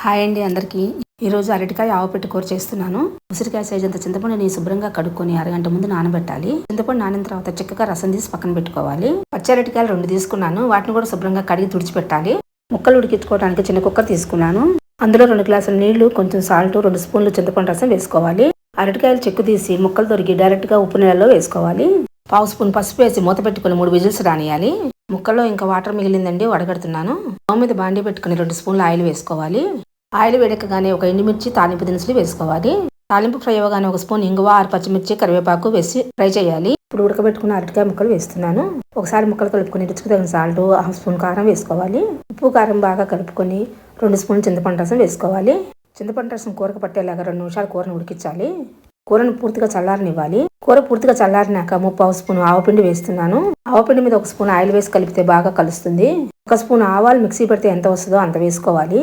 Hi అండి అందరికీ. ఈరోజు అరటికాయ ఆవపెట్టు కూర చేస్తున్నాను. ఉసిరికాయ సైజ్ అంత చింతపండుని శుభ్రంగా కడుక్కొని అరగంట ముందు నానబెట్టాలి. చింతపండు నానిన తర్వాత చక్కగా రసం తీసి పక్కన పెట్టుకోవాలి. పచ్చి అరటికాయలు 2 తీసుకున్నాను. వాటిని కూడా శుభ్రంగా కడిగి తుడిచిపెట్టాలి. ముక్కలు ఉడికించుకోవడానికి చిన్న కుక్కర్ తీసుకున్నాను. అందులో 2 గ్లాసుల నీళ్లు, కొంచెం సాల్ట్, 2 స్పూన్లు చింతపండు రసం వేసుకోవాలి. అరటికాయలు చెక్కు తీసి ముక్కలు తొరిగి డైరెక్ట్ గా ఉప్పు నీళ్ళలో వేసుకోవాలి. 1/2 స్పూన్ పసుపు వేసి మూత పెట్టుకుని 3 విజిల్స్ రానియాలి. ముక్కల్లో ఇంకా వాటర్ మిగిలిందండి, వడగడుతున్నాను. స్టవ్ మీద బాండి పెట్టుకుని 2 స్పూన్లు ఆయిల్ వేసుకోవాలి. ఆయిల్ వేడెక్కగానే ఒక ఎండుమిర్చి, తాలింపు దినుసులు వేసుకోవాలి. తాలింపు ఫ్రై అవ్వగానే 1 స్పూన్ ఇంగువ, 6 పచ్చిమిర్చి, కరివేపాకు వేసి ఫ్రై చేయాలి. ఇప్పుడు ఉడకబెట్టుకున్న అరటికాయ ముక్కలు వేస్తున్నాను. ఒకసారి ముక్కలు కలుపుకొని రుచికి తగిన సాల్ట్, 1/2 స్పూన్ కారం వేసుకోవాలి. ఉప్పు కారం బాగా కలుపుకొని 2 స్పూన్ చింతపండు రసం వేసుకోవాలి. చింతపండు రసం కూరకు పట్టేలాగా 2 నిమిషాలు కూరను ఉడికించాలి. కూరను పూర్తిగా చల్లారనివ్వాలి. కూర పూర్తిగా చల్లారినాక 3/4 స్పూన్ ఆవపిండి వేస్తున్నాను. ఆవపిండి మీద 1 స్పూన్ ఆయిల్ వేసి కలిపితే బాగా కలుస్తుంది. 1 స్పూన్ ఆవాలు మిక్సీ పెడితే ఎంత వస్తుందో అంత వేసుకోవాలి.